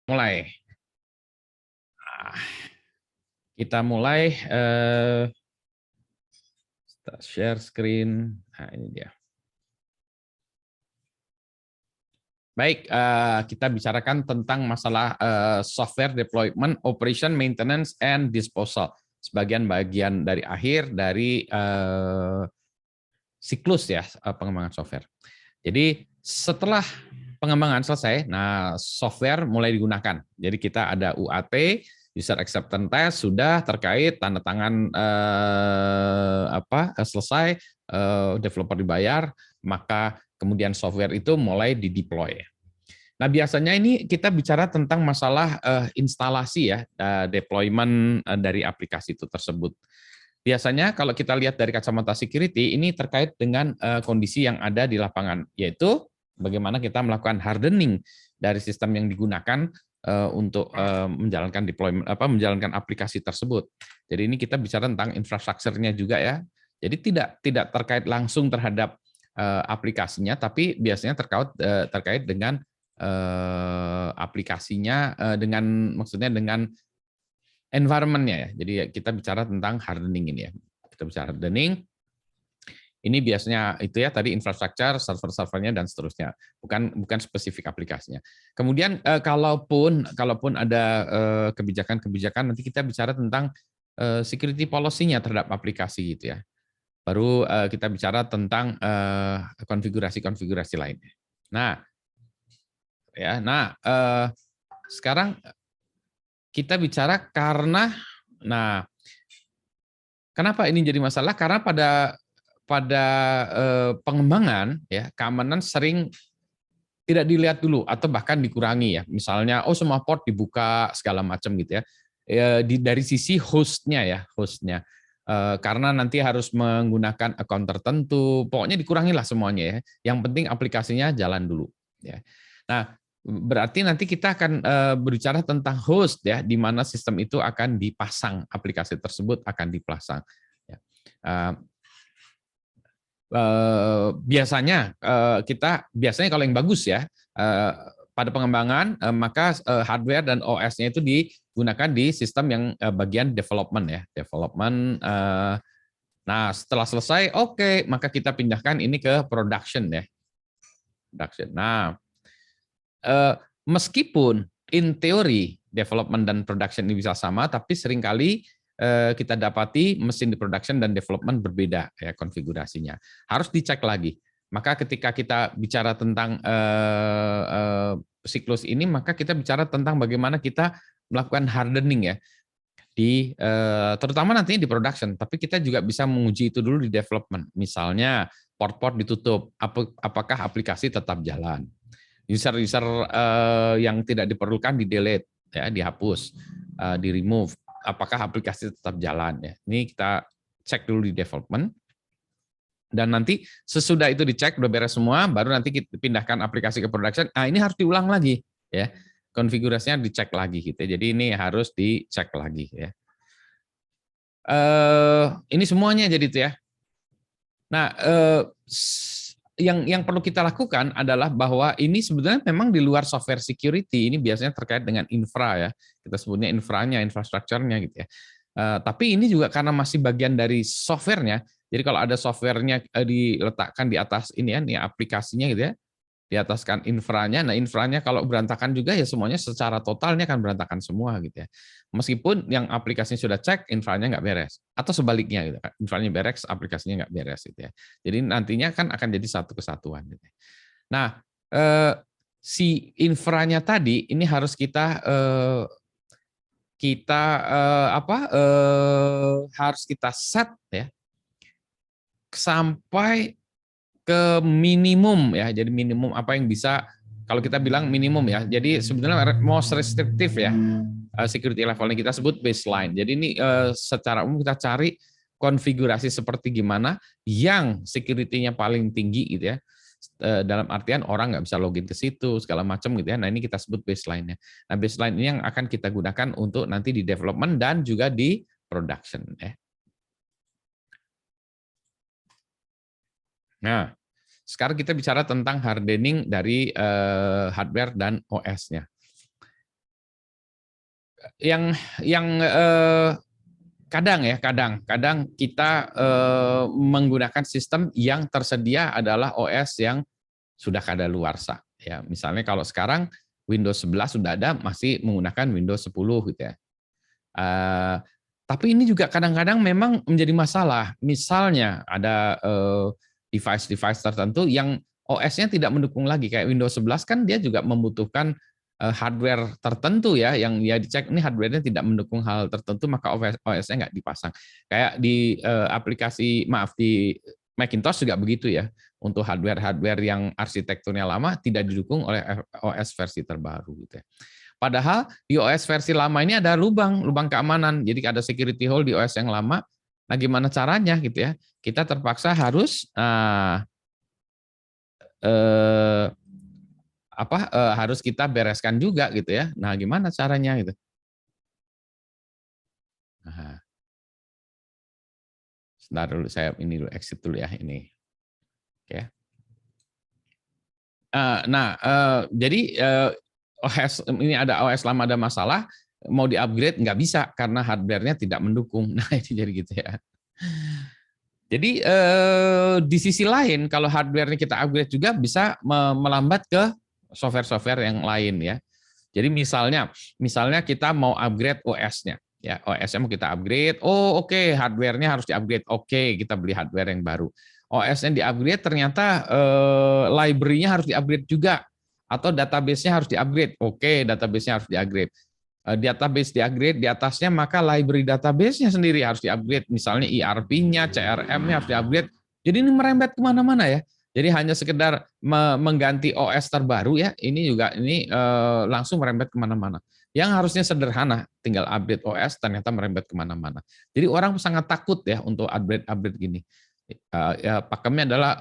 mulai. Nah, kita mulai share screen. Nah, ini dia. Baik, kita bicarakan tentang masalah software deployment, operation, maintenance, and disposal. Sebagian-bagian dari akhir dari siklus ya pengembangan software. Jadi setelah pengembangan selesai, nah software mulai digunakan. Jadi kita ada UAT, user acceptance test sudah terkait tanda tangan selesai, developer dibayar, maka kemudian software itu mulai dideploy. Nah biasanya ini kita bicara tentang masalah instalasi ya, deployment dari aplikasi itu tersebut. Biasanya kalau kita lihat dari kacamata security, ini terkait dengan kondisi yang ada di lapangan, yaitu bagaimana kita melakukan hardening dari sistem yang digunakan untuk menjalankan deployment, menjalankan aplikasi tersebut. Jadi ini kita bicara tentang infrastrukturnya juga ya. Jadi tidak terkait langsung terhadap aplikasinya, tapi biasanya terkait dengan aplikasinya, maksudnya dengan environment-nya ya. Jadi kita bicara tentang hardening ini ya. Kita bicara hardening. Ini biasanya itu ya tadi infrastruktur, server-servernya dan seterusnya. Bukan spesifik aplikasinya. Kemudian kalaupun ada kebijakan-kebijakan, nanti kita bicara tentang security policy-nya terhadap aplikasi gitu ya. Baru kita bicara tentang konfigurasi-konfigurasi lainnya. Sekarang kita bicara karena, kenapa ini jadi masalah? Karena pada pengembangan ya keamanan sering tidak dilihat dulu atau bahkan dikurangi ya. Misalnya, semua port dibuka segala macam gitu ya. Dari sisi hostnya ya, hostnya. Karena nanti harus menggunakan account tertentu, pokoknya dikurangilah semuanya ya. Yang penting aplikasinya jalan dulu. Ya. Nah, berarti nanti kita akan berbicara tentang host ya, di mana sistem itu akan dipasang, aplikasi tersebut akan dipasang. Ya. Biasanya kalau yang bagus ya pada pengembangan maka hardware dan OS-nya itu digunakan di sistem yang bagian development ya, development. Nah setelah selesai, oke, maka kita pindahkan ini ke production ya, production. Nah meskipun in teori development dan production ini bisa sama, tapi seringkali kita dapati mesin di production dan development berbeda ya konfigurasinya. Harus dicek lagi. Maka ketika kita bicara tentang siklus ini, maka kita bicara tentang bagaimana kita melakukan hardening ya terutama nantinya di production. Tapi kita juga bisa menguji itu dulu di development. Misalnya port-port ditutup, apakah aplikasi tetap jalan? User-user yang tidak diperlukan di delete ya, dihapus, di remove. Apakah aplikasi tetap jalan ya? Ini kita cek dulu di development. Dan nanti sesudah itu dicek udah beres semua, baru nanti kita pindahkan aplikasi ke production. Nah, ini harus diulang lagi ya. Konfigurasinya dicek lagi gitu. Jadi ini harus dicek lagi ya. Ini semuanya jadi itu ya. Nah, yang perlu kita lakukan adalah bahwa ini sebenarnya memang di luar software security, ini biasanya terkait dengan infra ya, kita sebutnya infranya, infrastrukturnya gitu ya. Tapi ini juga karena masih bagian dari softwarenya, jadi kalau ada softwarenya diletakkan di atas ini ya, ini aplikasinya gitu ya, di atas kan infranya, nah infranya kalau berantakan juga ya semuanya secara totalnya akan berantakan semua gitu ya. Meskipun yang aplikasinya sudah cek, infranya nggak beres. Atau sebaliknya gitu kan, infranya beres, aplikasinya nggak beres gitu ya. Jadi nantinya kan akan jadi satu kesatuan gitu. Nah, si infranya tadi ini harus harus kita set ya sampai ke minimum ya. Jadi minimum apa yang bisa, kalau kita bilang minimum ya. Jadi sebenarnya most restrictive ya security levelnya kita sebut baseline. Jadi ini secara umum kita cari konfigurasi seperti gimana yang security-nya paling tinggi gitu ya. Dalam artian orang nggak bisa login ke situ segala macam gitu ya. Nah ini kita sebut baseline-nya. Nah baseline ini yang akan kita gunakan untuk nanti di development dan juga di production ya. Nah, sekarang kita bicara tentang hardening dari hardware dan OS-nya. yang kadang kita menggunakan sistem yang tersedia adalah OS yang sudah kadaluarsa. Ya, misalnya kalau sekarang Windows 11 sudah ada, masih menggunakan Windows 10 gitu ya. Tapi ini juga kadang-kadang memang menjadi masalah. Misalnya ada device-device tertentu yang OS-nya tidak mendukung lagi. Kayak Windows 11 kan dia juga membutuhkan hardware tertentu ya, yang dia dicek ini hardware-nya tidak mendukung hal tertentu, maka OS-nya nggak dipasang. Kayak di di Macintosh juga begitu ya. Untuk hardware-hardware yang arsitekturnya lama tidak didukung oleh OS versi terbaru gitu ya. Padahal di OS versi lama ini ada lubang keamanan. Jadi ada security hole di OS yang lama. Nah, gimana caranya gitu ya? Kita terpaksa harus harus kita bereskan juga gitu ya. Nah, gimana caranya gitu? Nah, sebentar dulu saya ini dulu exit dulu ya ini. Oke. Jadi OS ini ada OS lama ada masalah, mau di-upgrade nggak bisa karena hardware-nya tidak mendukung. Nah, itu jadi gitu ya. Jadi di sisi lain kalau hardware-nya kita upgrade juga bisa melambat ke software-software yang lain ya. Jadi misalnya kita mau upgrade OS-nya, ya OS-nya mau kita upgrade, oh oke, hardware-nya harus di-upgrade, oke kita beli hardware yang baru. OS-nya di-upgrade ternyata library-nya harus di-upgrade juga, atau database-nya harus di-upgrade, oke database-nya harus di-upgrade. Database di-upgrade, di atasnya maka library database-nya sendiri harus di-upgrade, misalnya ERP-nya, CRM-nya harus di-upgrade. Jadi ini merembet kemana-mana ya. Jadi hanya sekedar mengganti OS terbaru ya, ini langsung merembet kemana-mana. Yang harusnya sederhana, tinggal update OS, ternyata merembet kemana-mana. Jadi orang sangat takut ya untuk upgrade gini. Ya, pakemnya adalah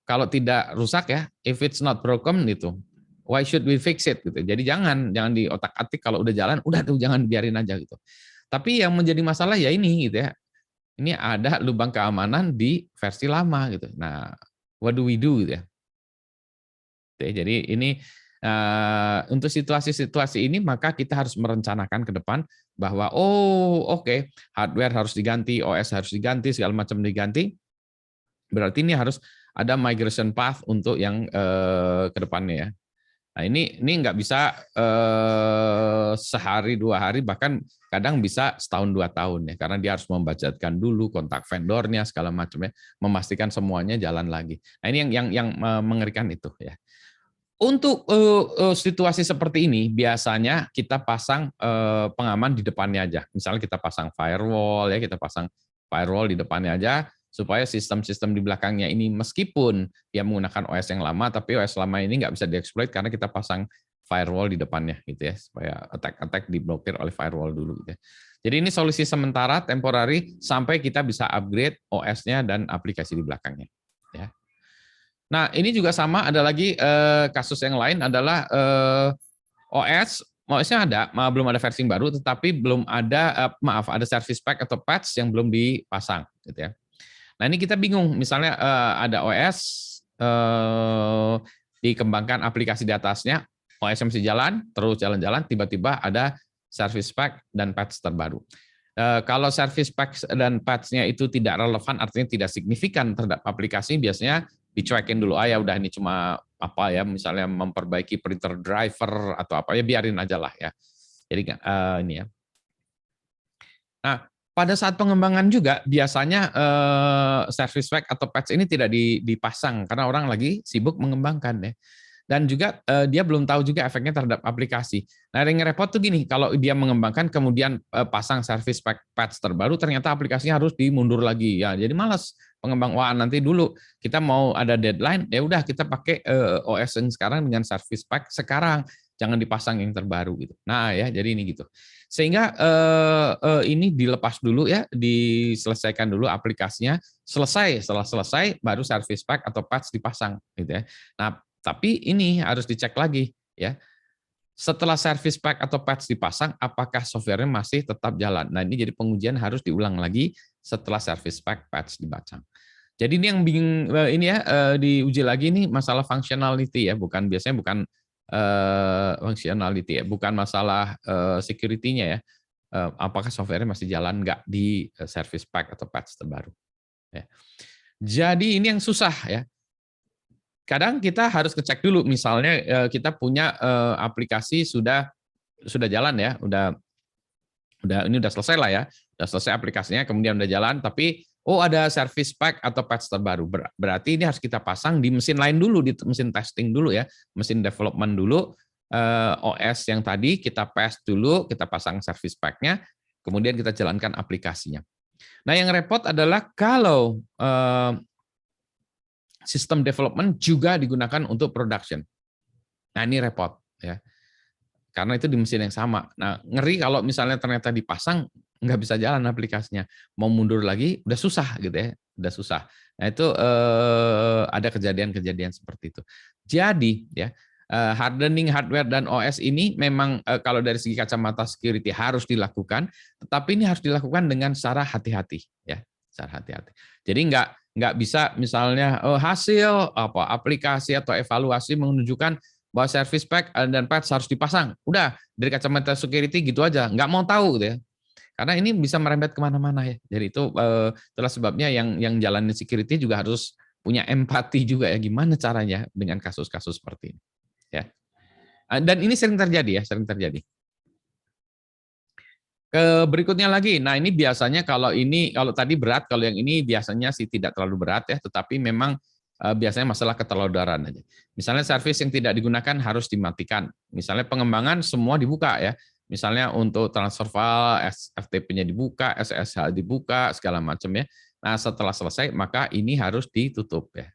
kalau tidak rusak ya, if it's not broken itu, why should we fix it gitu. Jadi jangan di otak-atik kalau udah jalan, udah tuh jangan biarin aja gitu. Tapi yang menjadi masalah ya ini gitu ya. Ini ada lubang keamanan di versi lama gitu. Nah, what do we do gitu ya. Jadi ini untuk situasi-situasi ini maka kita harus merencanakan ke depan bahwa oke, hardware harus diganti, OS harus diganti, segala macam diganti. Berarti ini harus ada migration path untuk yang ke depannya ya. Nah, ini nggak bisa sehari 2 hari, bahkan kadang bisa setahun 2 tahun ya, karena dia harus membudgetkan dulu kontak vendornya segala macamnya, memastikan semuanya jalan lagi. Nah, ini yang mengerikan itu ya. Untuk situasi seperti ini biasanya kita pasang pengaman di depannya aja. Misalnya kita pasang firewall ya, kita pasang firewall di depannya aja supaya sistem-sistem di belakangnya ini meskipun dia menggunakan OS yang lama, tapi OS lama ini nggak bisa dieksploit karena kita pasang firewall di depannya gitu ya, supaya attack diblokir oleh firewall dulu gitu ya. Jadi ini solusi sementara temporary sampai kita bisa upgrade OS-nya dan aplikasi di belakangnya ya. Nah, ini juga sama, ada lagi kasus yang lain adalah OS-nya ada, belum ada versi baru, tetapi belum ada, ada service pack atau patch yang belum dipasang, gitu ya. Nah, ini kita bingung, misalnya ada OS, dikembangkan aplikasi di atasnya, OS masih jalan, terus jalan-jalan, tiba-tiba ada service pack dan patch terbaru. Kalau service pack dan patch-nya itu tidak relevan, artinya tidak signifikan terhadap aplikasi, biasanya dicuekin dulu, ya udah ini cuma apa ya, misalnya memperbaiki printer driver atau apa ya, biarin aja lah ya. Jadi ini ya. Nah, pada saat pengembangan juga biasanya service pack atau patch ini tidak dipasang karena orang lagi sibuk mengembangkan ya. Dan juga dia belum tahu juga efeknya terhadap aplikasi. Nah, yang repot tuh gini, kalau dia mengembangkan kemudian pasang service pack patch terbaru, ternyata aplikasinya harus dimundur lagi ya. Jadi malas pengembang, wah nanti dulu kita mau ada deadline, ya udah kita pakai OS yang sekarang dengan service pack sekarang, jangan dipasang yang terbaru gitu. Nah ya, jadi ini gitu. Sehingga ini dilepas dulu ya, diselesaikan dulu aplikasinya, setelah selesai baru service pack atau patch dipasang gitu ya. Nah, tapi ini harus dicek lagi ya. Setelah service pack atau patch dipasang, apakah software-nya masih tetap jalan? Nah, ini jadi pengujian harus diulang lagi setelah service pack patch dipasang. Jadi ini yang bingung ini ya, diuji lagi nih masalah functionality ya, biasanya bukan functionality ya, bukan masalah security-nya ya. Apakah software masih jalan nggak di service pack atau patch terbaru. Ya. Jadi ini yang susah ya. Kadang kita harus ngecek dulu, misalnya kita punya aplikasi sudah jalan ya, ini udah selesai lah ya, udah selesai aplikasinya, kemudian udah jalan, tapi ada service pack atau patch terbaru. Berarti ini harus kita pasang di mesin lain dulu, di mesin testing dulu ya, mesin development dulu, OS yang tadi kita patch dulu, kita pasang service pack-nya, kemudian kita jalankan aplikasinya. Nah, yang repot adalah kalau sistem development juga digunakan untuk production. Nah, ini repot ya. Karena itu di mesin yang sama. Nah, ngeri kalau misalnya ternyata dipasang nggak bisa jalan aplikasinya. Mau mundur lagi udah susah gitu ya, udah susah. Nah, itu ada kejadian-kejadian seperti itu. Jadi ya, hardening hardware dan OS ini memang kalau dari segi kacamata security harus dilakukan, tetapi ini harus dilakukan dengan secara hati-hati ya, secara hati-hati. Jadi nggak bisa misalnya hasil aplikasi atau evaluasi menunjukkan bahwa service pack dan patch harus dipasang. Udah, dari kacamata security gitu aja, nggak mau tahu gitu ya. Karena ini bisa merembet kemana-mana ya. Jadi itu itulah sebabnya yang jalanin security juga harus punya empati juga ya, gimana caranya dengan kasus-kasus seperti ini. Ya. Dan ini sering terjadi ya, sering terjadi. Berikutnya lagi, nah ini biasanya kalau tadi berat, kalau yang ini biasanya sih tidak terlalu berat ya, tetapi memang biasanya masalah ketelodaran aja. Misalnya service yang tidak digunakan harus dimatikan. Misalnya pengembangan semua dibuka ya. Misalnya untuk transfer file, FTP-nya dibuka, SSH dibuka, segala macam ya. Nah setelah selesai maka ini harus ditutup ya.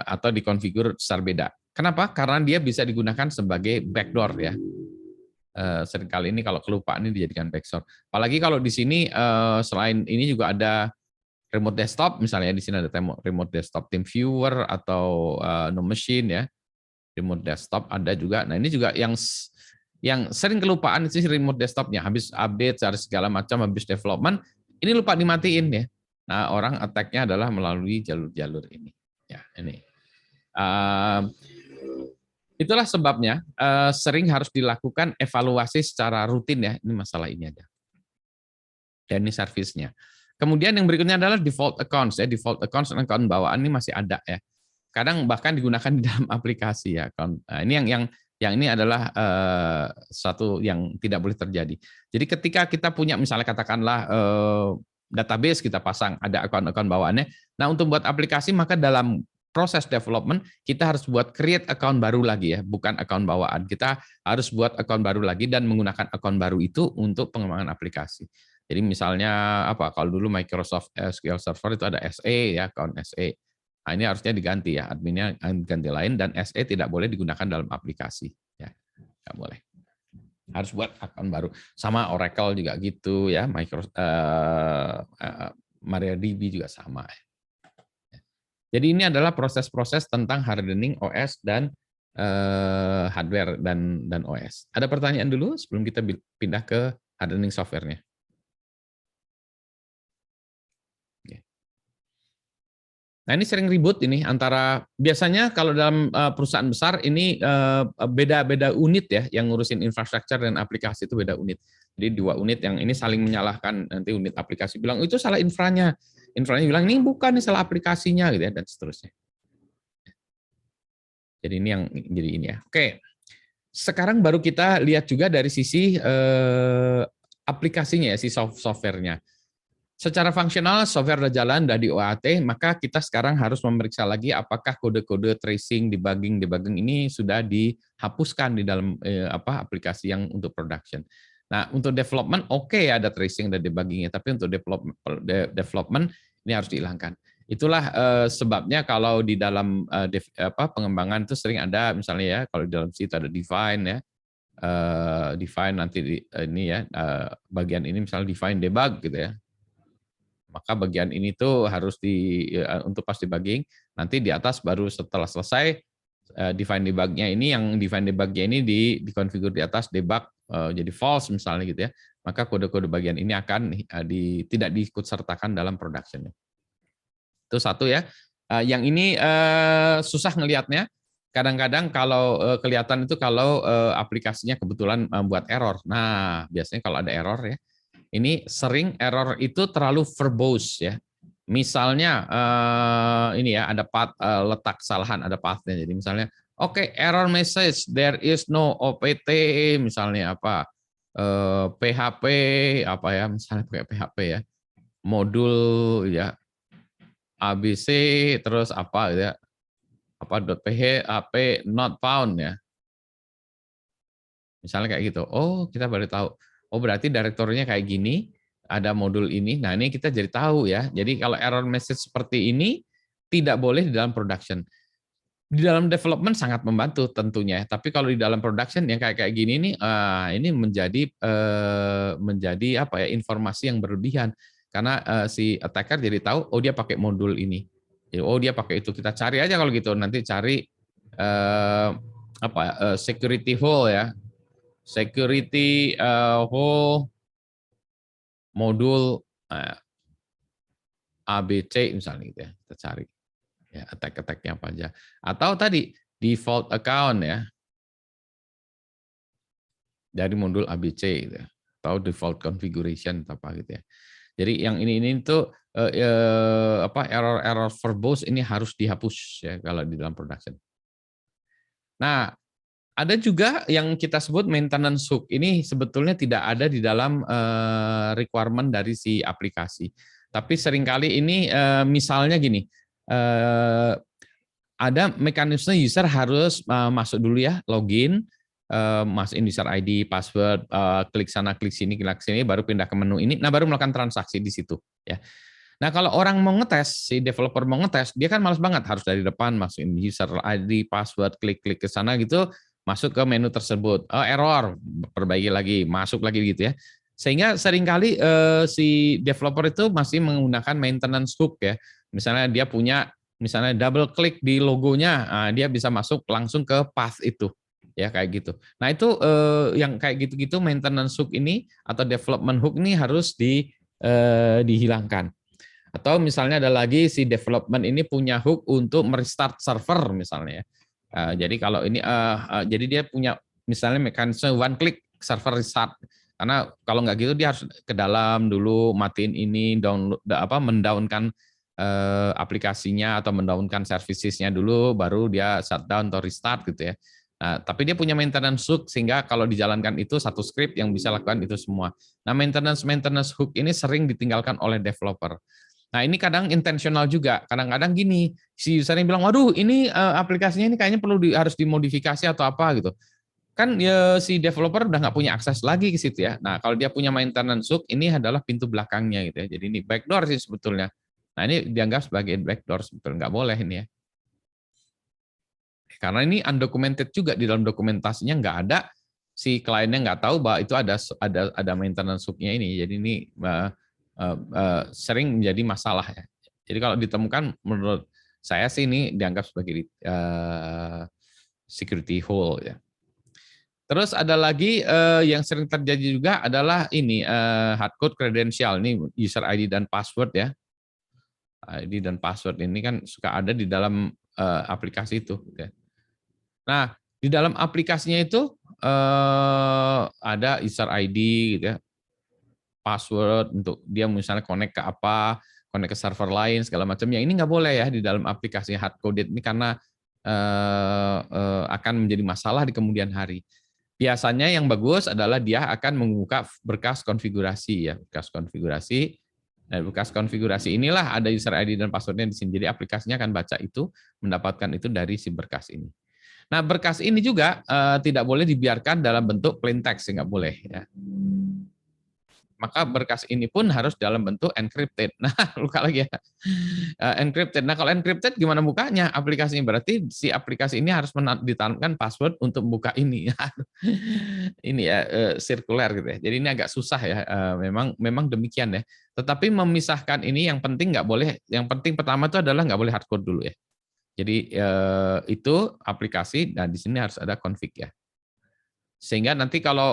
Atau dikonfigur secara beda. Kenapa? Karena dia bisa digunakan sebagai backdoor ya. Seringkali ini kalau kelupaan ini dijadikan backdoor. Apalagi kalau di sini selain ini juga ada remote desktop, misalnya di sini ada remote desktop team viewer atau no machine ya, remote desktop ada juga. Nah ini juga yang sering kelupaan sih remote desktopnya, habis update segala macam, habis development, ini lupa dimatiin ya. Nah orang attack-nya adalah melalui jalur-jalur ini. Ya ini. Itulah sebabnya sering harus dilakukan evaluasi secara rutin ya. Ini masalah ini aja. Dan ini servisnya. Kemudian yang berikutnya adalah default accounts ya. Default accounts dan account bawaan ini masih ada ya. Kadang bahkan digunakan di dalam aplikasi ya. Nah, ini yang ini adalah satu yang tidak boleh terjadi. Jadi ketika kita punya misalnya katakanlah database kita pasang ada akun-akun bawaannya. Nah untuk buat aplikasi maka dalam proses development kita harus buat create account baru lagi ya, bukan account bawaan. Kita harus buat account baru lagi dan menggunakan account baru itu untuk pengembangan aplikasi. Jadi misalnya kalau dulu Microsoft SQL Server itu ada SE ya, account SE. Nah, ini harusnya diganti ya, adminnya ganti lain dan SE tidak boleh digunakan dalam aplikasi ya. Nggak boleh. Harus buat account baru. Sama Oracle juga gitu ya, Microsoft MariaDB juga sama ya. Jadi ini adalah proses-proses tentang hardening OS dan hardware dan OS. Ada pertanyaan dulu sebelum kita pindah ke hardening software-nya? Nah ini sering ribut ini antara, biasanya kalau dalam perusahaan besar ini beda-beda unit ya, yang ngurusin infrastruktur dan aplikasi itu beda unit. Jadi dua unit yang ini saling menyalahkan, nanti unit aplikasi bilang, itu salah infranya bilang, ini bukan, ini salah aplikasinya, gitu ya, dan seterusnya. Jadi ini yang jadi ini ya. Oke, sekarang baru kita lihat juga dari sisi aplikasinya ya, si software-nya. Secara fungsional, software sudah jalan, sudah di OAT, maka kita sekarang harus memeriksa lagi apakah kode-kode tracing, debugging ini sudah dihapuskan di dalam aplikasi yang untuk production. Nah, untuk development, oke ada tracing dan debuggingnya, tapi untuk development ini harus dihilangkan. Itulah sebabnya kalau di dalam pengembangan itu sering ada, misalnya ya, kalau di dalam situ ada define ya, define nanti ini ya, bagian ini misalnya define debug gitu ya. Maka bagian ini tuh harus untuk pas debugging, nanti di atas baru setelah selesai define debug-nya ini, yang define debug-nya ini dikonfigur di atas debug jadi false misalnya gitu ya, maka kode-kode bagian ini akan tidak diikutsertakan dalam production-nya. Itu satu ya. Yang ini susah ngelihatnya kadang-kadang kalau kelihatan itu kalau aplikasinya kebetulan buat error. Nah, biasanya kalau ada error ya, ini sering error itu terlalu verbose ya. Misalnya ini ya ada path letak kesalahan, ada pathnya. Jadi misalnya oke, error message there is no OPT misalnya apa PHP apa ya misalnya pakai PHP ya modul ya ABC terus apa ya apa .php not found ya misalnya kayak gitu. Oh kita baru tahu. Oh berarti direktorinya kayak gini ada modul ini. Nah ini kita jadi tahu ya. Jadi kalau error message seperti ini tidak boleh di dalam production. Di dalam development sangat membantu tentunya, tapi kalau di dalam production yang kayak gini nih, ini menjadi apa ya informasi yang berlebihan karena si attacker jadi tahu, oh dia pakai modul ini, oh dia pakai itu, kita cari aja kalau gitu, nanti cari security hole ya, security hole modul ABC misalnya gitu ya, kita cari. Ya, attack-attack-nya apa aja. Atau tadi default account ya dari modul ABC gitu ya. Atau default configuration atau apa gitu ya. Jadi yang ini tuh error verbose ini harus dihapus ya kalau di dalam production. Nah, ada juga yang kita sebut maintenance hook. Ini sebetulnya tidak ada di dalam requirement dari si aplikasi. Tapi seringkali ini misalnya gini, ada mekanisme user harus masuk dulu ya, login, masukin user ID, password, klik sana, klik sini, baru pindah ke menu ini, nah baru melakukan transaksi di situ. Ya. Nah kalau orang mau ngetes, si developer mau ngetes, dia kan malas banget, harus dari depan masukin user ID, password, klik ke sana gitu, masuk ke menu tersebut, error, perbaiki lagi, masuk lagi gitu ya. Sehingga seringkali si developer itu masih menggunakan maintenance hook ya. Misalnya dia punya misalnya double klik di logonya, dia bisa masuk langsung ke path itu, ya kayak gitu. Nah itu yang kayak gitu-gitu maintenance hook ini atau development hook ini harus dihilangkan. Atau misalnya ada lagi si development ini punya hook untuk merestart server misalnya. Jadi kalau ini, jadi dia punya misalnya mekanisme one click server restart. Karena kalau nggak gitu dia harus ke dalam dulu matiin ini, download mendownkan aplikasinya atau mendownkan servicesnya dulu, baru dia shutdown atau restart gitu ya. Nah, tapi dia punya maintenance hook sehingga kalau dijalankan itu satu script yang bisa lakukan itu semua. Nah, maintenance hook ini sering ditinggalkan oleh developer. Nah, ini kadang intensional juga. Kadang-kadang gini, si user yang bilang, waduh ini aplikasinya ini kayaknya harus dimodifikasi atau apa gitu. Kan ya, si developer udah nggak punya akses lagi ke situ ya. Nah, kalau dia punya maintenance hook, ini adalah pintu belakangnya gitu ya. Jadi ini backdoor sih sebetulnya. Nah, ini dianggap sebagai backdoor sebetulnya, nggak boleh ini ya. Karena ini undocumented juga, di dalam dokumentasinya nggak ada, si kliennya nggak tahu bahwa itu ada maintenance hook-nya ini. Jadi ini sering menjadi masalah ya. Jadi kalau ditemukan menurut saya sih ini dianggap sebagai security hole ya. Terus ada lagi yang sering terjadi juga adalah ini hardcode credential, ini user ID dan password ya. ID dan password ini kan suka ada di dalam aplikasi itu. Ya. Nah di dalam aplikasinya itu ada user ID gitu ya, password untuk dia misalnya connect ke apa, connect ke server lain segala macam. Yang ini nggak boleh ya di dalam aplikasi hardcoded ini karena akan menjadi masalah di kemudian hari. Biasanya yang bagus adalah dia akan membuka berkas konfigurasi ya, berkas konfigurasi. Nah, berkas konfigurasi inilah ada user ID dan passwordnya di sini. Jadi aplikasinya akan baca itu, mendapatkan itu dari si berkas ini. Nah, berkas ini juga tidak boleh dibiarkan dalam bentuk plain text, nggak boleh ya. Maka berkas ini pun harus dalam bentuk encrypted. Nah, luka lagi ya. Encrypted. Nah, kalau encrypted gimana bukanya aplikasinya? Berarti si aplikasi ini harus ditanamkan password untuk buka ini. Ini ya sirkuler gitu ya. Jadi ini agak susah ya. Memang demikian ya. Tetapi memisahkan ini yang penting nggak boleh. Yang penting pertama itu adalah nggak boleh hardcode dulu ya. Jadi itu aplikasi. Nah, di sini harus ada config ya. Sehingga nanti kalau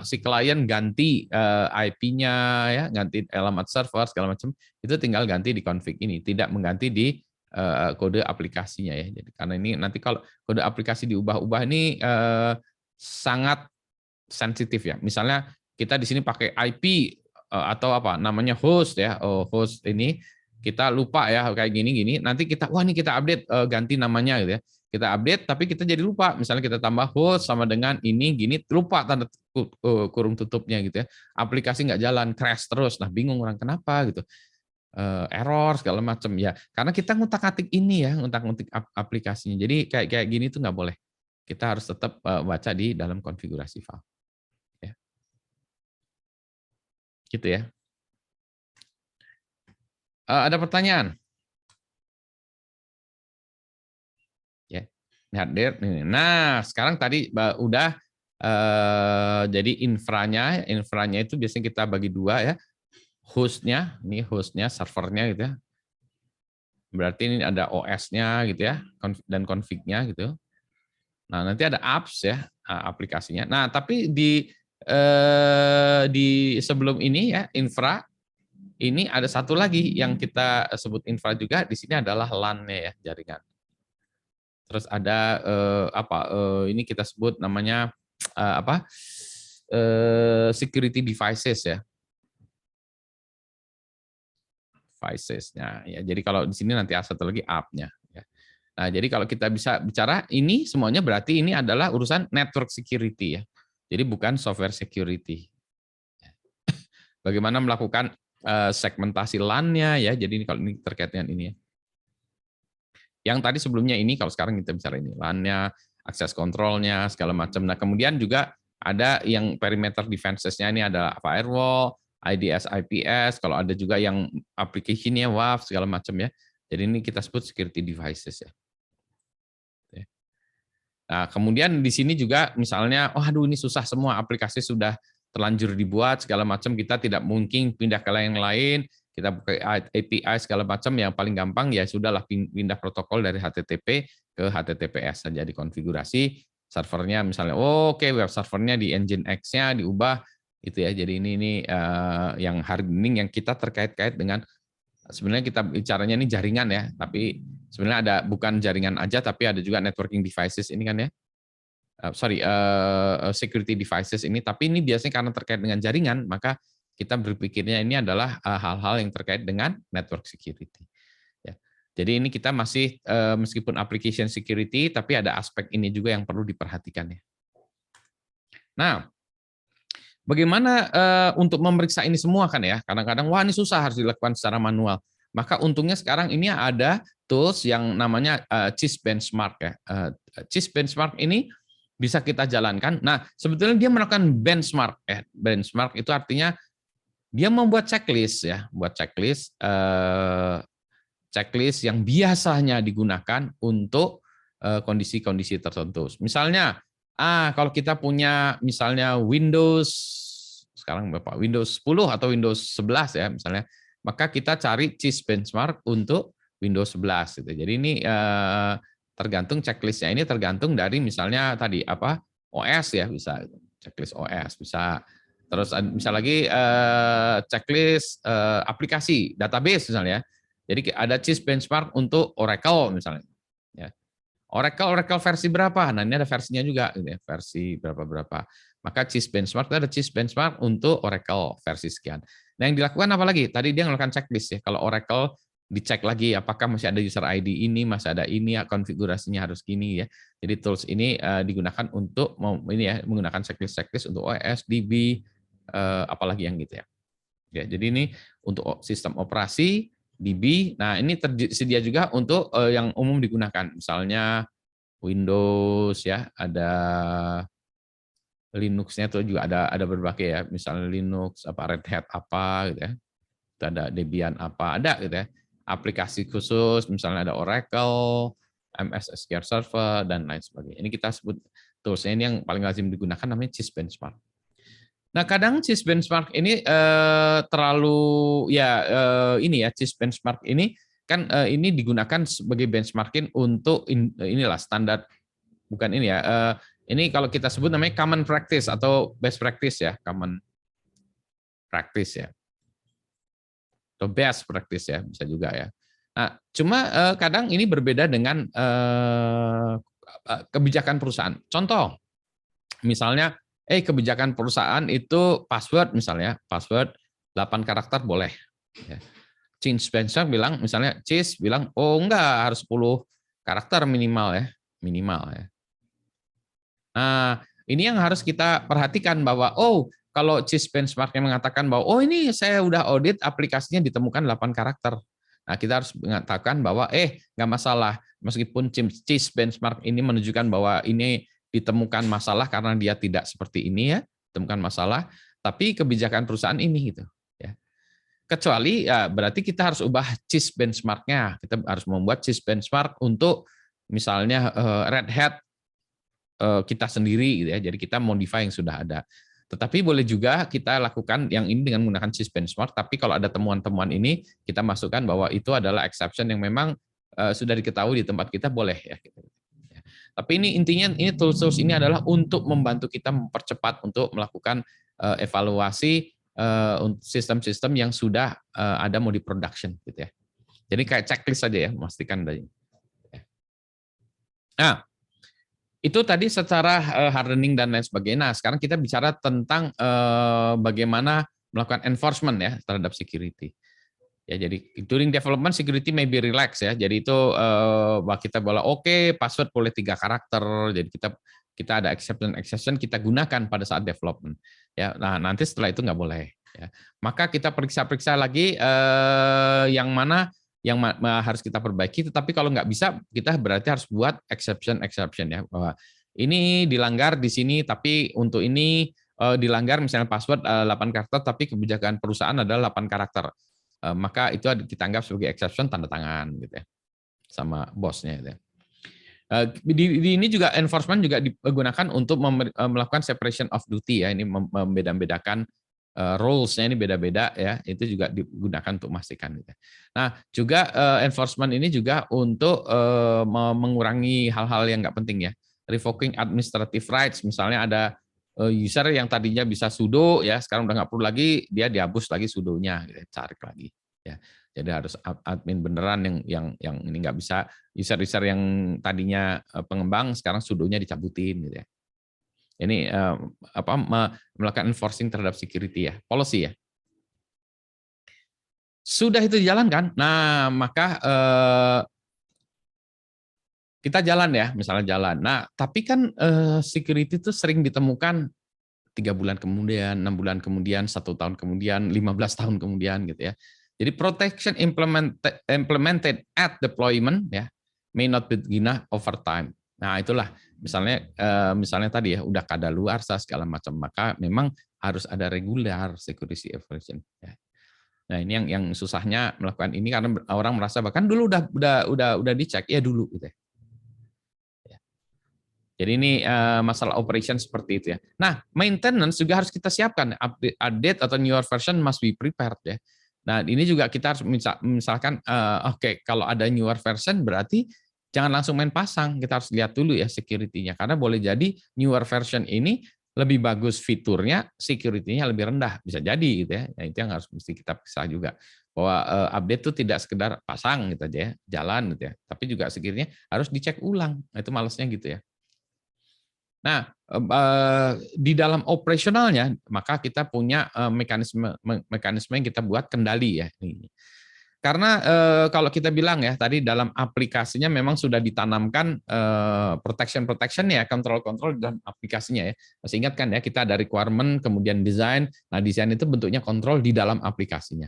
si klien ganti IP-nya ya, ganti alamat server segala macam, itu tinggal ganti di config ini, tidak mengganti di kode aplikasinya ya. Jadi karena ini nanti kalau kode aplikasi diubah-ubah ini sangat sensitif ya. Misalnya kita di sini pakai IP atau apa namanya host ya, host ini kita lupa ya kayak gini-gini. Nanti kita wah ini kita update ganti namanya gitu ya. Kita update tapi kita jadi lupa. Misalnya kita tambah host sama dengan ini gini lupa tanda kurung tutupnya gitu ya. Aplikasi nggak jalan, crash terus. Nah bingung orang kenapa gitu. Error segala macam ya. Karena kita ngutak-ngatik ini ya, ngutak-ngatik aplikasinya. Jadi kayak gini tuh nggak boleh. Kita harus tetap baca di dalam konfigurasi file. Ya. Gitu ya. Ada pertanyaan? Ya. Hadir. Nah, sekarang tadi udah jadi infranya itu biasanya kita bagi dua ya. Hostnya, ini hostnya, servernya gitu ya. Berarti ini ada OS-nya gitu ya, dan config-nya gitu. Nah, nanti ada apps ya, aplikasinya. Nah, tapi di sebelum ini ya, infra, ini ada satu lagi yang kita sebut infra juga, di sini adalah LAN-nya ya, jaringan. Terus ada ini kita sebut namanya security devices ya. Devices-nya ya. Jadi kalau di sini nanti ada satu lagi app-nya ya. Nah, jadi kalau kita bisa bicara ini semuanya berarti ini adalah urusan network security ya. Jadi bukan software security. Bagaimana melakukan segmentasi LAN-nya ya. Jadi ini kalau ini terkait dengan ini ya. Yang tadi sebelumnya ini kalau sekarang kita bicara ini LAN-nya, akses kontrolnya segala macam. Nah, kemudian juga ada yang perimeter defenses-nya ini ada firewall, IDS, IPS, kalau ada juga yang application-nya WAF segala macam ya. Jadi ini kita sebut security devices ya. Nah, kemudian di sini juga misalnya, oh aduh ini susah semua, aplikasi sudah terlanjur dibuat segala macam, kita tidak mungkin pindah ke yang lain, kita pakai API segala macam, yang paling gampang ya sudahlah pindah protokol dari HTTP ke HTTPS saja dikonfigurasi servernya misalnya, oke web servernya di Nginx-nya diubah itu ya. Jadi ini yang hardening yang kita terkait-kait dengan sebenarnya kita bicaranya ini jaringan ya, tapi sebenarnya ada bukan jaringan aja, tapi ada juga networking devices ini kan ya. Security devices ini, tapi ini biasanya karena terkait dengan jaringan, maka kita berpikirnya ini adalah hal-hal yang terkait dengan network security. Ya. Jadi ini kita masih meskipun application security, tapi ada aspek ini juga yang perlu diperhatikan ya. Nah, bagaimana untuk memeriksa ini semua kan ya? Kadang-kadang wah ini susah harus dilakukan secara manual. Maka untungnya sekarang ini ada tools yang namanya CIS benchmark ya. CIS benchmark ini bisa kita jalankan. Nah, sebetulnya dia melakukan benchmark ya. Benchmark itu artinya dia membuat checklist ya, buat checklist checklist yang biasanya digunakan untuk kondisi-kondisi tertentu. Misalnya kalau kita punya misalnya Windows sekarang Bapak Windows 10 atau Windows 11 ya misalnya, maka kita cari CIS benchmark untuk Windows 11 gitu. Jadi ini tergantung checklistnya ini tergantung dari misalnya tadi apa OS ya, bisa checklist OS bisa. Terus bisa lagi checklist aplikasi database misalnya. Jadi ada CIS benchmark untuk Oracle misalnya. Ya. Oracle versi berapa? Nah, ini ada versinya juga gitu ya, versi berapa. Maka CIS benchmark itu ada CIS benchmark untuk Oracle versi sekian. Nah, yang dilakukan apa lagi? Tadi dia melakukan checklist ya. Kalau Oracle dicek lagi apakah masih ada user ID ini, masih ada ini ya, konfigurasinya harus gini ya. Jadi tools ini digunakan untuk ini ya, menggunakan checklist untuk OS, DB, apalagi yang gitu ya. Ya, jadi ini untuk sistem operasi DB. Nah, ini tersedia juga untuk yang umum digunakan. Misalnya Windows ya, ada Linux-nya itu juga ada berbagai ya. Misalnya Linux apa Red Hat apa gitu ya. Itu ada Debian apa, ada gitu ya. Aplikasi khusus misalnya ada Oracle, MS SQL Server dan lain sebagainya. Ini kita sebut tools-nya ini yang paling lazim digunakan namanya CIS benchmark. Nah, kadang CIS benchmark ini terlalu ini ya CIS benchmark ini kan ini digunakan sebagai benchmarking untuk inilah standar bukan ini ya. Ini kalau kita sebut namanya common practice atau best practice ya, common practice ya. Atau best practice ya bisa juga ya. Nah, cuma kadang ini berbeda dengan kebijakan perusahaan. Contoh, misalnya, kebijakan perusahaan itu password misalnya, password 8 karakter boleh. Ya. Spencer bilang, misalnya Chase bilang, oh enggak, harus 10 karakter minimal ya, minimal ya. Nah, ini yang harus kita perhatikan bahwa, oh, kalau Chase benchmark-nya mengatakan bahwa, oh ini saya udah audit aplikasinya ditemukan 8 karakter. Nah, kita harus mengatakan bahwa, nggak masalah, meskipun Chase benchmark ini menunjukkan bahwa ini ditemukan masalah karena dia tidak seperti ini ya, ditemukan masalah, tapi kebijakan perusahaan ini gitu. Ya. Kecuali ya berarti kita harus ubah Chase benchmark-nya, kita harus membuat Chase benchmark untuk misalnya Red Hat kita sendiri gitu ya. Jadi kita modify yang sudah ada. Tetapi boleh juga kita lakukan yang ini dengan menggunakan sys benchmark, tapi kalau ada temuan-temuan ini kita masukkan bahwa itu adalah exception yang memang sudah diketahui di tempat kita boleh ya. Tapi ini intinya ini tools-tools ini adalah untuk membantu kita mempercepat untuk melakukan evaluasi sistem-sistem yang sudah ada mau di production gitu ya. Jadi kayak checklist saja ya, memastikan tadi. Nah, itu tadi secara hardening dan lain sebagainya. Nah, sekarang kita bicara tentang bagaimana melakukan enforcement ya terhadap security. Ya, jadi during development security may be relax ya. Jadi itu kita boleh password boleh 3 karakter. Jadi kita ada exception kita gunakan pada saat development. Ya, nah nanti setelah itu nggak boleh. Ya. Maka kita periksa-periksa lagi yang mana yang harus kita perbaiki. Tetapi kalau nggak bisa, kita berarti harus buat exception ya bahwa ini dilanggar di sini, tapi untuk ini dilanggar misalnya password 8 karakter, tapi kebijakan perusahaan adalah 8 karakter. Maka itu kita anggap sebagai exception, tanda tangan gitu ya sama bosnya gitu ya. Di ini juga enforcement juga digunakan untuk melakukan separation of duty ya, ini membeda-bedakan rules-nya ini beda-beda ya, itu juga digunakan untuk memastikan gitu. Nah, juga enforcement ini juga untuk mengurangi hal-hal yang nggak penting ya. Revoking administrative rights, misalnya ada user yang tadinya bisa sudo ya, sekarang udah nggak perlu lagi, dia dihapus lagi sudonya, gitu, cari lagi ya. Jadi harus admin beneran yang ini nggak bisa user-user yang tadinya pengembang sekarang sudonya dicabutin gitu ya. Ini melakukan enforcing terhadap security ya, policy ya. Sudah itu dijalankan, nah maka kita jalan ya, misalnya jalan. Nah, tapi kan security itu sering ditemukan 3 bulan kemudian, 6 bulan kemudian, 1 tahun kemudian, 15 tahun kemudian gitu ya. Jadi protection implemented at deployment ya may not be enough over time. Nah, itulah misalnya tadi ya udah kadaluarsa segala macam, maka memang harus ada regular security evaluation ya. Nah, ini yang susahnya melakukan ini karena orang merasa bahkan dulu udah dicek ya dulu gitu ya. Jadi ini masalah operation seperti itu ya. Nah, maintenance juga harus kita siapkan. Update atau newer version must be prepared ya. Nah, ini juga kita harus misalkan, kalau ada newer version berarti jangan langsung main pasang. Kita harus lihat dulu ya security-nya. Karena boleh jadi newer version ini lebih bagus fiturnya, security-nya lebih rendah. Bisa jadi gitu ya. Nah, itu yang harus mesti kita pisah juga. Bahwa update itu tidak sekedar pasang gitu aja ya, jalan gitu ya. Tapi juga security-nya harus dicek ulang. Nah, itu malesnya gitu ya. Nah, di dalam operasionalnya, maka kita punya mekanisme yang kita buat kendali ya. Karena kalau kita bilang ya tadi dalam aplikasinya memang sudah ditanamkan protection ya, control dalam aplikasinya ya. Masih ingat kan ya, kita ada requirement, kemudian design. Nah, desain itu bentuknya kontrol di dalam aplikasinya.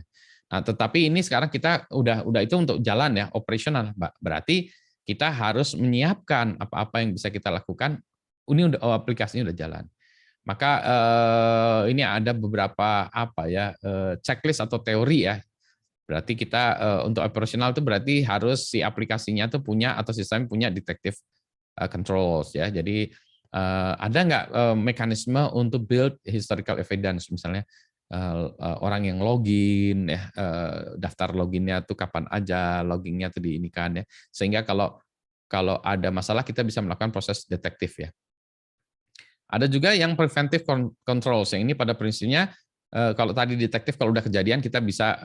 Nah, tetapi ini sekarang kita udah itu untuk jalan ya, operasional, Mbak. Berarti kita harus menyiapkan apa-apa yang bisa kita lakukan. Ini aplikasinya udah jalan. Maka ini ada beberapa checklist atau teori ya. Berarti kita untuk operasional itu berarti harus si aplikasinya tuh punya atau sistem punya detective controls ya. Jadi ada nggak mekanisme untuk build historical evidence, misalnya orang yang login ya, daftar loginnya tuh kapan aja, loggingnya tuh diinikan ya, sehingga kalau ada masalah kita bisa melakukan proses detektif ya. Ada juga yang preventive controls, yang ini pada prinsipnya Kalau tadi detektif, kalau udah kejadian kita bisa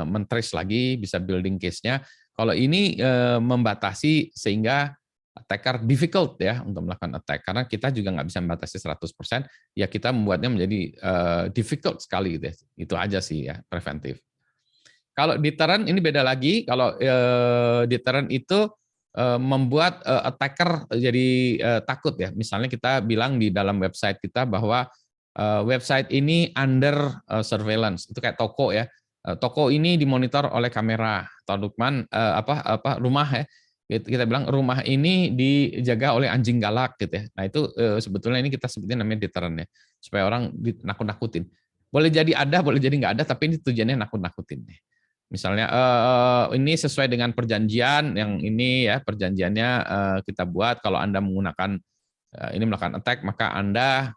men-trace lagi, bisa building case-nya. Kalau ini membatasi sehingga attacker difficult ya untuk melakukan attack, karena kita juga nggak bisa membatasi 100%, ya kita membuatnya menjadi difficult sekali gitu ya. Itu aja sih ya preventif. Kalau deterrent ini beda lagi. Kalau deterrent itu membuat attacker jadi takut ya. Misalnya kita bilang di dalam website kita bahwa website ini under surveillance. Itu kayak toko ya. Toko ini dimonitor oleh kamera atau rumah ya. Kita bilang rumah ini dijaga oleh anjing galak gitu ya. Nah itu sebetulnya ini kita sebutnya namanya deterrent ya. Supaya orang nakut-nakutin. Boleh jadi ada, boleh jadi nggak ada, tapi ini tujuannya nakut-nakutin. Misalnya ini sesuai dengan perjanjian yang ini ya, perjanjiannya kita buat, kalau Anda menggunakan ini melakukan attack, maka Anda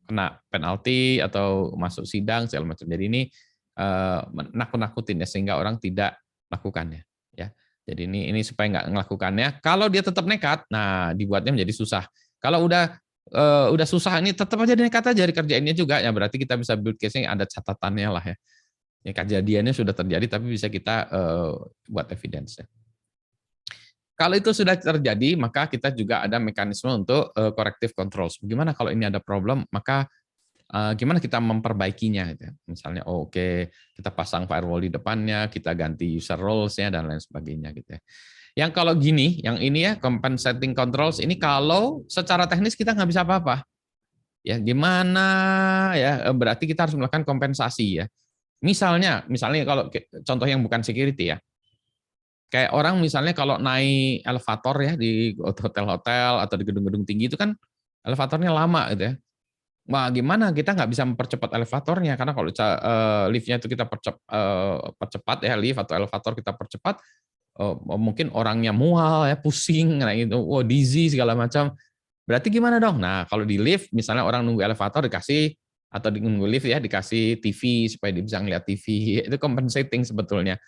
kena penalti atau masuk sidang segala macam. Jadi ini nakut-nakutin ya, sehingga orang tidak melakukannya ya. Jadi ini supaya nggak melakukannya. Kalau dia tetap nekat, nah dibuatnya menjadi susah. Kalau udah susah, ini tetap aja nekat aja dikerjainnya juga ya, berarti kita bisa build case-nya ada catatannya lah ya. Ya, kejadiannya sudah terjadi, tapi bisa kita buat evidence. Kalau itu sudah terjadi, maka kita juga ada mekanisme untuk corrective controls. Bagaimana kalau ini ada problem, maka gimana kita memperbaikinya? Gitu. Misalnya, oke, kita pasang firewall di depannya, kita ganti user roles-nya, dan lain sebagainya. Gitu ya. Yang kalau gini, yang ini ya, compensating controls, ini kalau secara teknis kita nggak bisa apa-apa. Ya, gimana ya, berarti kita harus melakukan kompensasi ya. Misalnya kalau contoh yang bukan security ya, kayak orang misalnya kalau naik elevator ya di hotel-hotel atau di gedung-gedung tinggi itu kan elevatornya lama gitu ya. Wah, gimana kita nggak bisa mempercepat elevatornya, karena kalau liftnya itu kita percepat ya, lift atau elevator kita percepat, mungkin orangnya mual ya, pusing, nah itu, dizzy segala macam. Berarti gimana dong? Nah, kalau di lift, misalnya orang nunggu elevator dikasih, atau di nunggu lift ya, dikasih TV supaya dia bisa ngeliat TV, itu compensating sebetulnya.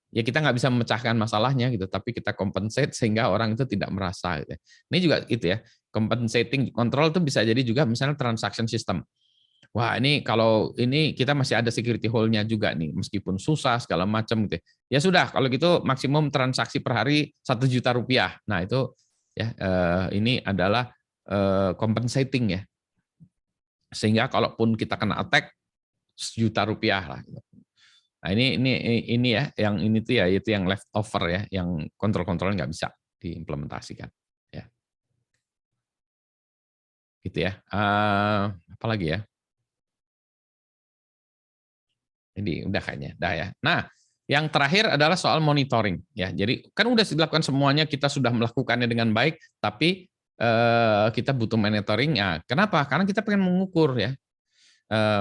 Ya kita nggak bisa memecahkan masalahnya gitu, tapi kita compensate sehingga orang itu tidak merasa. Gitu. Ini juga gitu ya, compensating control itu bisa jadi juga misalnya transaction system. Wah ini kalau ini kita masih ada security hole-nya juga nih, meskipun susah segala macam gitu. Ya sudah, kalau gitu maksimum transaksi per hari 1 juta rupiah. Nah itu ya ini adalah compensating ya, sehingga kalaupun kita kena attack 1 juta rupiah lah. Nah ini ya, yang ini tuh ya itu yang leftover ya, yang kontrol-kontrolnya nggak bisa diimplementasikan. Ya, gitu ya. Apa lagi ya? Jadi udah kayaknya, dah ya. Nah, yang terakhir adalah soal monitoring ya. Jadi kan udah dilakukan semuanya, kita sudah melakukannya dengan baik, tapi kita butuh monitoring. Ya, kenapa? Karena kita pengen mengukur ya.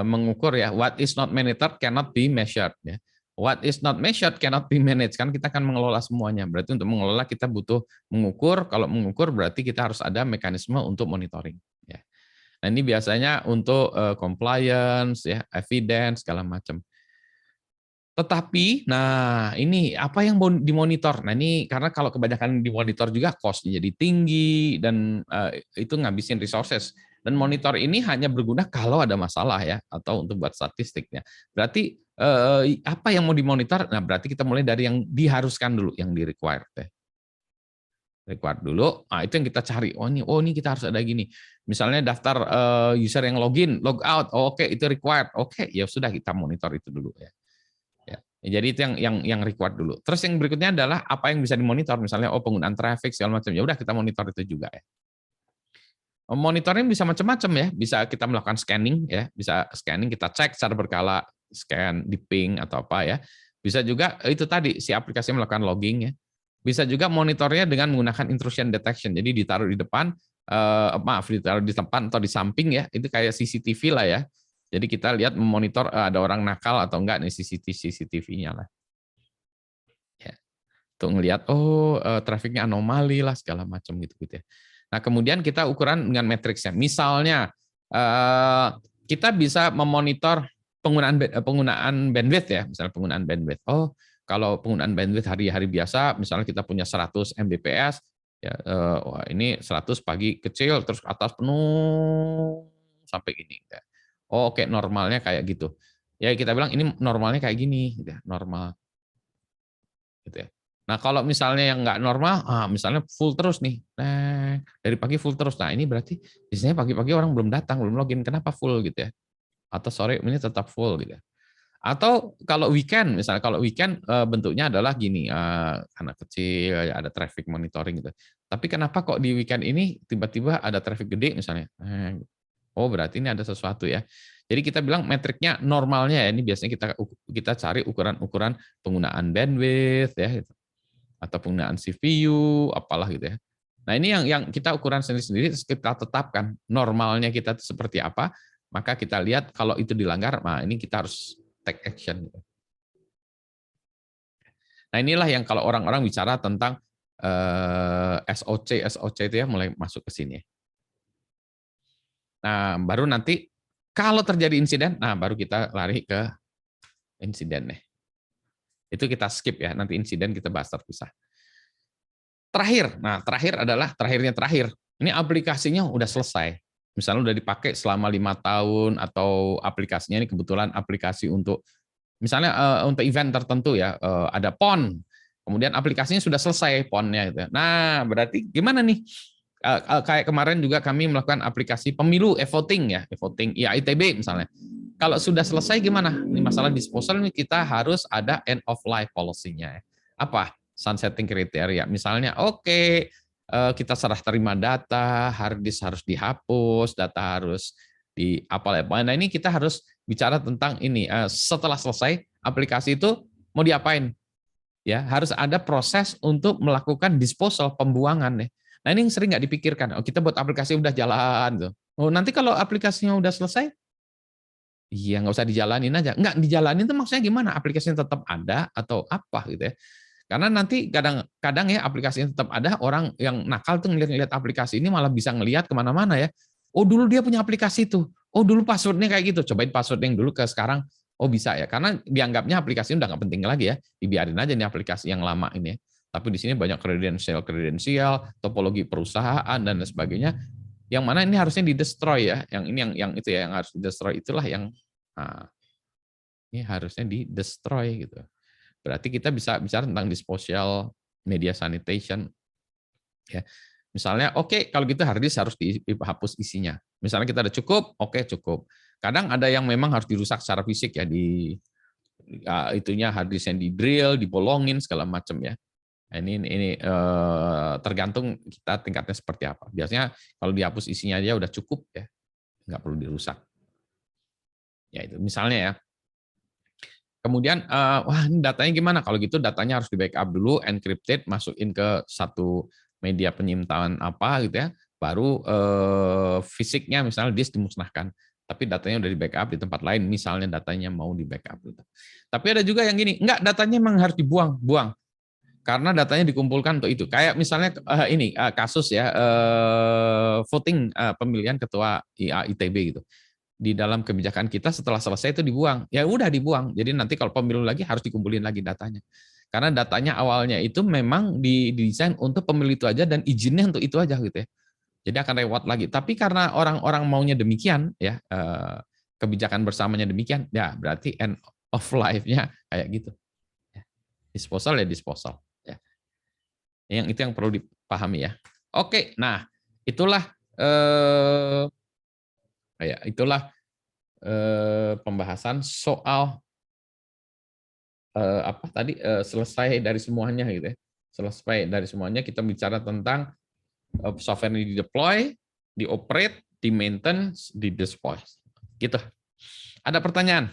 Mengukur ya, what is not monitored cannot be measured ya. What is not measured cannot be managed, kan kita akan mengelola semuanya. Berarti untuk mengelola kita butuh mengukur, kalau mengukur berarti kita harus ada mekanisme untuk monitoring ya. Nah, ini biasanya untuk compliance ya, evidence segala macam. Tetapi, nah ini apa yang mau dimonitor? Nah ini karena kalau kebanyakan dimonitor juga cost-nya jadi tinggi dan itu ngabisin resources. Dan monitor ini hanya berguna kalau ada masalah ya, atau untuk buat statistiknya. Berarti apa yang mau dimonitor? Nah berarti kita mulai dari yang diharuskan dulu, yang di required ya. Required dulu, nah itu yang kita cari. Oh ini kita harus ada gini. Misalnya daftar user yang login, log out, oke itu required. Oke, ya sudah kita monitor itu dulu ya. Ya, jadi itu yang required dulu. Terus yang berikutnya adalah apa yang bisa dimonitor, misalnya penggunaan traffic segala macam. Ya udah kita monitor itu juga ya. Monitoring bisa macam-macam ya, bisa kita melakukan scanning ya, bisa scanning kita cek secara berkala, scan di ping atau apa ya. Bisa juga itu tadi si aplikasi melakukan logging ya. Bisa juga monitornya dengan menggunakan intrusion detection. Jadi ditaruh di depan, ditaruh di depan atau di samping ya, itu kayak CCTV lah ya. Jadi kita lihat memonitor ada orang nakal atau enggak nih CCTV-nya lah. Ya. Untuk ngelihat trafiknya anomali lah segala macam gitu ya. Nah, kemudian kita ukuran dengan matriksnya. Misalnya kita bisa memonitor penggunaan bandwidth ya, misalnya penggunaan bandwidth. Kalau penggunaan bandwidth hari-hari biasa, misalnya kita punya 100 Mbps, ya ini 100 pagi kecil terus atas penuh sampai gini. Ya. Oh, oke, normalnya kayak gitu. Ya kita bilang ini normalnya kayak gini, gitu ya, normal. Gitu ya. Nah, kalau misalnya yang nggak normal, misalnya full terus nih, dari pagi full terus. Nah, ini berarti biasanya pagi-pagi orang belum datang, belum login. Kenapa full gitu ya? Atau sore ini tetap full gitu ya. Atau kalau weekend, misalnya kalau weekend bentuknya adalah gini, anak kecil, ada traffic monitoring gitu. Tapi kenapa kok di weekend ini tiba-tiba ada traffic gede misalnya? Oh, berarti ini ada sesuatu ya. Jadi kita bilang metriknya normalnya ya, ini biasanya kita cari ukuran-ukuran penggunaan bandwidth ya, gitu. Atau penggunaan CPU, apalah gitu ya. Nah, ini yang kita ukuran sendiri-sendiri, kita tetapkan normalnya kita itu seperti apa, maka kita lihat kalau itu dilanggar, nah ini kita harus take action. Nah, inilah yang kalau orang-orang bicara tentang SOC itu ya mulai masuk ke sini. Nah, baru nanti kalau terjadi insiden, nah baru kita lari ke insiden nih. Itu kita skip ya, nanti insiden kita bahas terpisah. Terakhir, nah terakhirnya terakhir. Ini aplikasinya udah selesai. Misalnya udah dipakai selama 5 tahun atau aplikasinya ini kebetulan aplikasi untuk misalnya untuk event tertentu ya, ada PON, kemudian aplikasinya sudah selesai PON-nya gitu. Nah, berarti gimana nih? Kayak kemarin juga kami melakukan aplikasi pemilu e-voting ya, e-voting IITB misalnya. Kalau sudah selesai gimana? Ini masalah disposal ini kita harus ada end of life policy-nya. Apa? Sunsetting kriteria. Misalnya, oke, kita serah terima data, hard disk harus dihapus, data harus di apa. Nah, ini kita harus bicara tentang ini. Setelah selesai aplikasi itu mau diapain? Ya, harus ada proses untuk melakukan disposal, pembuangan ya. Nah, ini yang sering nggak dipikirkan. Oh, kita buat aplikasi udah jalan tuh. Oh, nanti kalau aplikasinya udah selesai, iya, nggak usah dijalanin aja. Nggak dijalanin itu maksudnya gimana? Aplikasinya tetap ada atau apa gitu ya? Karena nanti kadang-kadang ya aplikasinya tetap ada, orang yang nakal tuh ngeliat-ngeliat aplikasi ini malah bisa ngelihat kemana-mana ya. Oh dulu dia punya aplikasi tuh. Oh dulu passwordnya kayak gitu. Cobain password yang dulu ke sekarang. Oh bisa ya. Karena dianggapnya aplikasi udah nggak penting lagi ya. Dibiarin aja nih aplikasi yang lama ini ya. Tapi di sini banyak kredensial, topologi perusahaan dan sebagainya. Yang mana ini harusnya di-destroy ya. Yang ini yang itu ya yang harus di-destroy itulah yang ini harusnya di-destroy gitu. Berarti kita bisa bicara tentang disposal media sanitation. Ya. Misalnya, oke, kalau gitu hard disk harus dihapus isinya. Misalnya kita ada cukup, oke cukup. Kadang ada yang memang harus dirusak secara fisik ya, itunya hard disk yang di drill, dibolongin segala macam ya. Nah, ini tergantung kita tingkatnya seperti apa. Biasanya kalau dihapus isinya aja udah cukup ya, nggak perlu dirusak. Ya itu misalnya ya. Kemudian, wah ini datanya gimana? Kalau gitu datanya harus di backup dulu, encrypted, masukin ke satu media penyimpanan apa gitu ya, baru fisiknya misalnya disk dimusnahkan. Tapi datanya udah di backup di tempat lain, misalnya datanya mau di backup. Gitu. Tapi ada juga yang gini, enggak datanya memang harus buang. Karena datanya dikumpulkan untuk itu. Kayak misalnya ini kasus ya, voting pemilihan ketua IAITB gitu di dalam kebijakan kita setelah selesai itu dibuang. Ya udah dibuang. Jadi nanti kalau pemilu lagi harus dikumpulin lagi datanya. Karena datanya awalnya itu memang didesain untuk pemilu itu aja dan izinnya untuk itu aja gitu ya. Jadi akan lewat lagi. Tapi karena orang-orang maunya demikian ya, kebijakan bersamanya demikian, ya berarti end of life-nya kayak gitu. Disposal ya disposal. Ya. Yang itu yang perlu dipahami ya. Oke, nah itulah itulah pembahasan soal apa tadi selesai dari semuanya gitu ya. Selesai dari semuanya kita bicara tentang software ini di-deploy, di-operate, di-maintenance, di-dispose. Gitu. Ada pertanyaan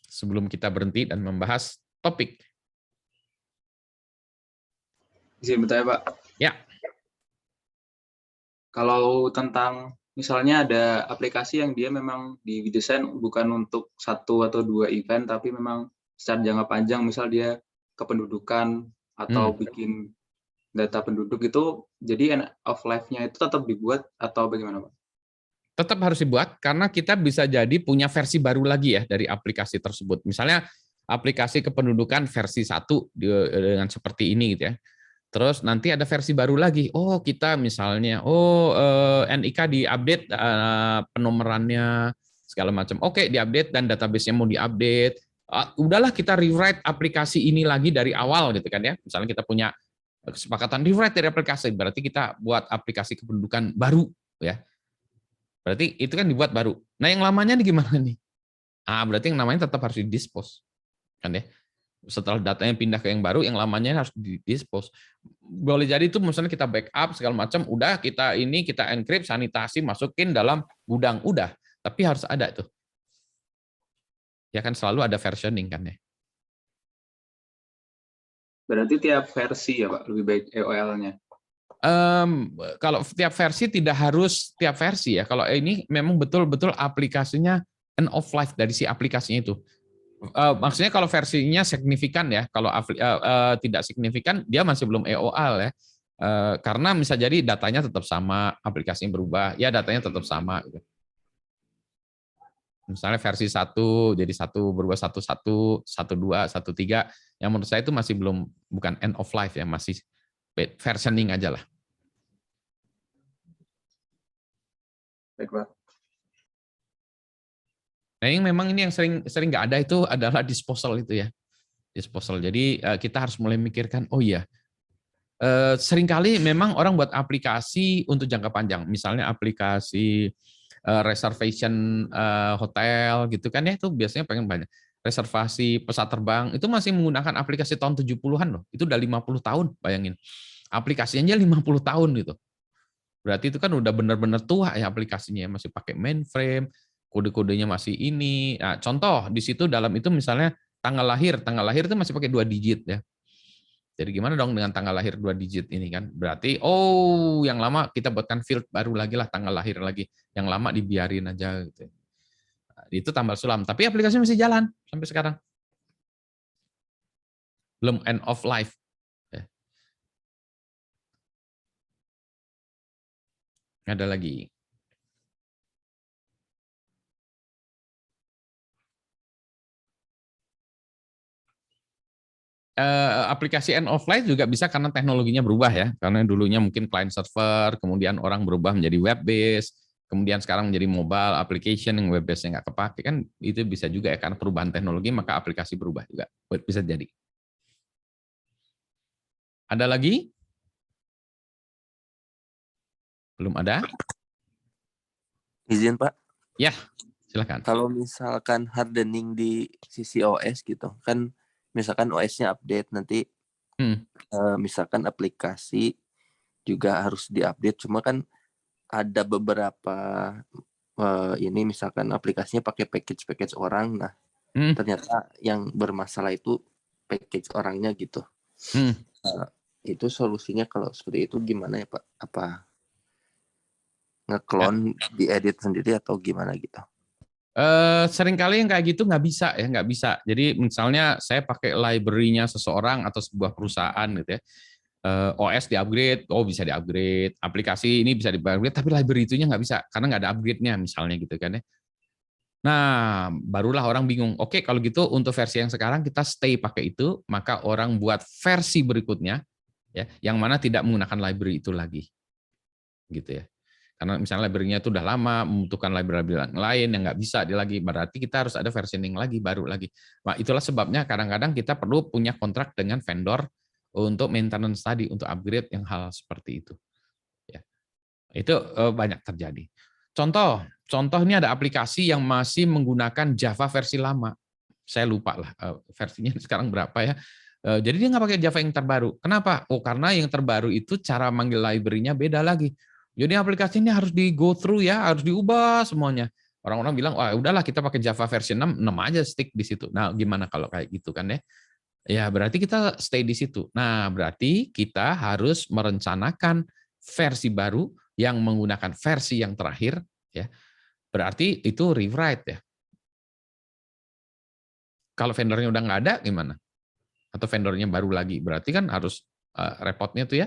sebelum kita berhenti dan membahas topik? Izin bertanya, Pak. Ya. Kalau tentang misalnya ada aplikasi yang dia memang didesain bukan untuk 1 atau 2 event, tapi memang secara jangka panjang, misal dia kependudukan atau bikin data penduduk itu, jadi end of life-nya itu tetap dibuat atau bagaimana, Pak? Tetap harus dibuat karena kita bisa jadi punya versi baru lagi ya dari aplikasi tersebut. Misalnya aplikasi kependudukan versi 1 dengan seperti ini gitu ya. Terus nanti ada versi baru lagi. Oh, kita misalnya NIK diupdate penomorannya, segala macam. Oke, diupdate dan database-nya mau diupdate. Udahlah kita rewrite aplikasi ini lagi dari awal gitu kan ya. Misalnya kita punya kesepakatan rewrite dari aplikasi, berarti kita buat aplikasi kependudukan baru ya. Berarti itu kan dibuat baru. Nah, yang lamanya nih gimana nih? Berarti yang namanya tetap harus di-dispose. Kan ya. Setelah datanya pindah ke yang baru, yang lamanya harus di-dispose. Boleh jadi itu misalnya kita backup segala macam, udah kita encrypt, sanitasi, masukin dalam gudang, udah. Tapi harus ada tuh. Ya kan selalu ada versioning kan ya. Berarti tiap versi ya Pak, lebih baik EOL-nya? Kalau tiap versi tidak harus tiap versi ya. Kalau ini memang betul-betul aplikasinya end of life dari si aplikasinya itu. Maksudnya kalau versinya signifikan ya, kalau tidak signifikan dia masih belum EOL ya. Karena bisa jadi datanya tetap sama, aplikasinya berubah, ya datanya tetap sama. Gitu. Misalnya versi 1 jadi 1 berubah 11, 12, 13, yang menurut saya itu masih bukan end of life ya, masih versioning aja lah. Baik, Pak. Nah, yang memang ini yang sering nggak ada itu adalah disposal itu ya. Disposal. Jadi kita harus mulai mikirkan, oh iya, seringkali memang orang buat aplikasi untuk jangka panjang. Misalnya aplikasi reservation hotel gitu kan ya, itu biasanya pengen banyak. Reservasi pesawat terbang, itu masih menggunakan aplikasi tahun 70-an loh. Itu udah 50 tahun, bayangin. Aplikasinya 50 tahun gitu. Berarti itu kan udah benar-benar tua ya aplikasinya, masih pakai mainframe, kode-kodenya masih ini. Nah, contoh di situ dalam itu misalnya tanggal lahir itu masih pakai 2 digit ya. Jadi gimana dong dengan tanggal lahir 2 digit ini kan? Berarti yang lama kita buatkan field baru lagi lah, tanggal lahir lagi. Yang lama dibiarin aja gitu. Nah, itu tambal sulam, tapi aplikasinya masih jalan sampai sekarang. Belum end of life. Ada lagi. Aplikasi end of life juga bisa karena teknologinya berubah ya. Karena dulunya mungkin client server, kemudian orang berubah menjadi web based, kemudian sekarang menjadi mobile application yang web based-nya nggak kepake, kan itu bisa juga ya, karena perubahan teknologi maka aplikasi berubah juga, bisa jadi. Ada lagi? Belum ada? Izin Pak. Ya, silakan. Kalau misalkan hardening di sisi OS gitu, kan misalkan OS-nya update nanti, misalkan aplikasi juga harus diupdate, cuma kan ada beberapa ini misalkan aplikasinya pakai package orang, nah ternyata yang bermasalah itu package orangnya gitu. Itu solusinya kalau seperti itu gimana ya Pak? Apa nge-clone diedit sendiri atau gimana gitu? Seringkali yang kayak gitu nggak bisa ya, nggak bisa. Jadi misalnya saya pakai library-nya seseorang atau sebuah perusahaan gitu ya, OS di-upgrade, bisa di-upgrade, aplikasi ini bisa di-upgrade, tapi library itunya nggak bisa karena nggak ada upgrade-nya misalnya gitu kan ya. Nah, barulah orang bingung. Oke, kalau gitu untuk versi yang sekarang kita stay pakai itu, maka orang buat versi berikutnya ya, yang mana tidak menggunakan library itu lagi. Gitu ya. Karena misalnya library-nya itu udah lama, membutuhkan library lain yang nggak bisa lagi, berarti kita harus ada versioning lagi, baru lagi. Nah, itulah sebabnya kadang-kadang kita perlu punya kontrak dengan vendor untuk maintenance tadi, untuk upgrade yang hal seperti itu. Ya. Itu banyak terjadi. Contoh ini ada aplikasi yang masih menggunakan Java versi lama. Saya lupa lah versinya sekarang berapa ya. Jadi dia nggak pakai Java yang terbaru. Kenapa? Karena yang terbaru itu cara manggil library-nya beda lagi. Jadi aplikasi ini harus di go through ya, harus diubah semuanya. Orang-orang bilang, wah udahlah kita pakai Java versi 6 aja stick di situ. Nah, gimana kalau kayak gitu kan ya? Ya berarti kita stay di situ. Nah, berarti kita harus merencanakan versi baru yang menggunakan versi yang terakhir ya. Berarti itu rewrite ya. Kalau vendornya udah nggak ada gimana? Atau vendornya baru lagi, berarti kan harus repotnya tuh ya.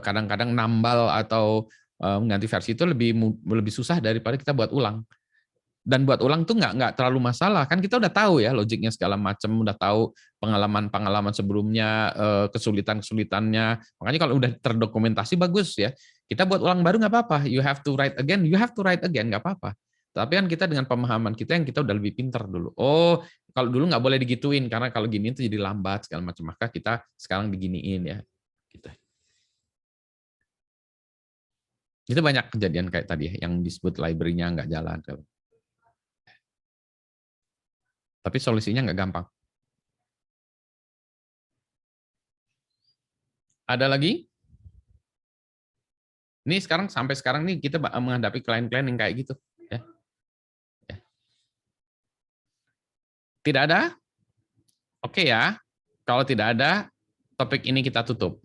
Kadang-kadang nambal atau mengganti versi itu lebih susah daripada kita buat ulang. Dan buat ulang tuh nggak terlalu masalah, kan kita udah tahu ya logiknya segala macam, udah tahu pengalaman sebelumnya, kesulitannya. Makanya kalau udah terdokumentasi bagus ya, kita buat ulang baru nggak apa-apa. You have to write again, nggak apa-apa. Tapi kan kita dengan pemahaman kita yang kita udah lebih pinter dulu. Oh, kalau dulu nggak boleh digituin karena kalau gini itu jadi lambat segala macam. Maka kita sekarang diginiin ya. Gitu. Itu banyak kejadian kayak tadi ya, yang disebut library-nya nggak jalan. Tapi solusinya nggak gampang. Ada lagi? Ini sampai sekarang nih kita menghadapi klien-klien yang kayak gitu. Ya. Ya. Tidak ada? Oke ya. Kalau tidak ada, topik ini kita tutup.